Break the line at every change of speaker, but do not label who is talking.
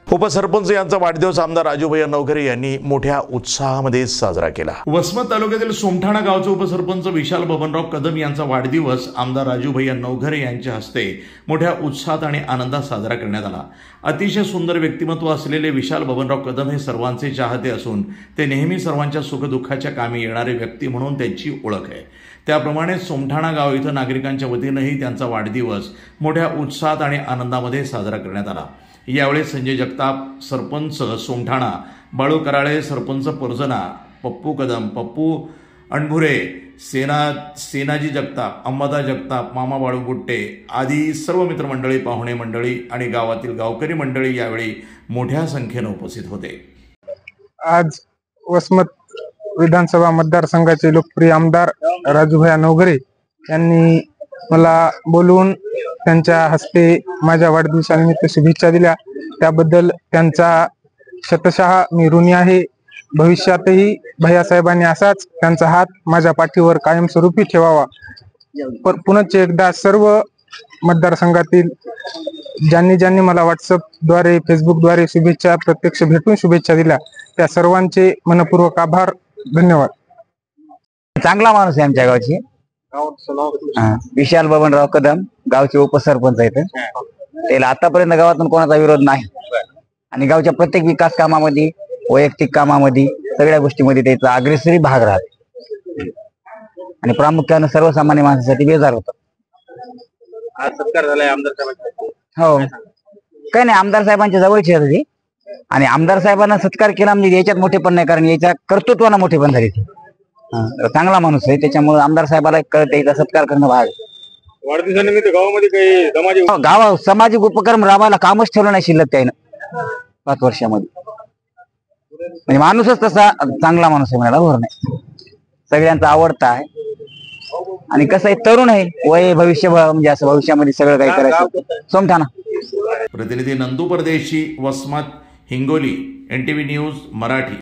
उपसरपंच यांचा वाढदिवस आमदार राजूभाई नवघरे यांनी मोठ्या उत्साहामध्ये साजरा केला। वसमत तालुक्यातील सोमठाणा गावचे उपसरपंच विशाल बबनराव कदम यांचा वाढदिवस आमदार राजूभाई नवघरे यांच्या हस्ते मोठ्या उत्साहात आणि आनंदात साजरा करण्यात आला। अतिशय सुंदर व्यक्तिमत्व असलेले विशाल बबनराव कदम हे सर्वांचे चाहते असून ते नेहमी सर्वांच्या सुखदुःखाच्या कामी येणारे व्यक्ती म्हणून त्यांची ओळख आहे। त्याप्रमाणे सोमठाणा गाव इथं नागरिकांच्या वतीनेही त्यांचा वाढदिवस मोठ्या उत्साहात आणि आनंदामध्ये साजरा करण्यात आला। यावेळी संजय जगताप सरपंच सोमठाणा, बाळू कराळे सरपंच पर्जना, पप्पू कदम, पप्पू अणभुरे, सेनाजी जगताप, अंबादा जगताप, मामा बाळू गुट्टे आदी सर्व मित्रमंडळी, पाहुणे मंडळी आणि गावातील गावकरी मंडळी यावेळी मोठ्या संख्येने उपस्थित होते।
आज वसमत विधानसभा मतदारसंघाचे लोकप्रिय आमदार राजूभाई नवघरे यांनी मला बोलवून त्यांच्या हस्ते माझ्या वाढदिवसानिमित्त शुभेच्छा दिल्या। त्याबद्दल त्यांचा शतशः मी ऋणी आहे। भविष्यातही भैयासाहेबांनी असाच त्यांचा हात माझ्या पाठीवर कायमस्वरूपी ठेवावा। पुनश्च एकदा सर्व मतदारसंघातील ज्यांनी मला व्हॉट्सअपद्वारे, फेसबुकद्वारे शुभेच्छा, प्रत्यक्ष भेटून शुभेच्छा दिल्या, त्या सर्वांचे मनपूर्वक आभार, धन्यवाद।
चांगला माणूस आहे आमच्या गावची, विशाल बबनराव कदम गावचे उपसरपंच आहेत। त्याला आतापर्यंत गावातून कोणाचा विरोध नाही आणि गावच्या प्रत्येक विकास कामामध्ये, वैयक्तिक कामामध्ये, सगळ्या गोष्टीमध्ये त्याचा अग्रेसरी भाग राहतो आणि प्रामुख्याने सर्वसामान्य माणसासाठी बेजार होता।
आज सत्कार झालाय आमदार साहेबांचा।
हो, काही नाही, आमदार साहेबांच्या जवळची होती आणि आमदार साहेबांना सत्कार केला म्हणजे याच्यात मोठेपण नाही, कारण याच्या कर्तृत्वानं मोठेपण झाले। चांगला माणूस आहे, त्याच्यामुळे आमदार साहेबाला कळते याचा सत्कार करणं भाग।
वाढदिवसानिमित्त गावामध्ये काही
सामाजिक उपक्रम राबवायला कामच ठेवलं नाही शिल्लक त्यानं 5 वर्षामध्ये। म्हणजे माणूसच तसा चांगला माणूस आहे म्हणाला बरोबर नाही, सगळ्यांचा आवडता आहे आणि कसं आहे, तरुण आहे, वय भविष्य म्हणजे असं भविष्यामध्ये सगळं काही करायचं। सोमठाणा
प्रतिनिधी नंदू परदेशी, वसमत, हिंगोली, NTV न्यूज मराठी।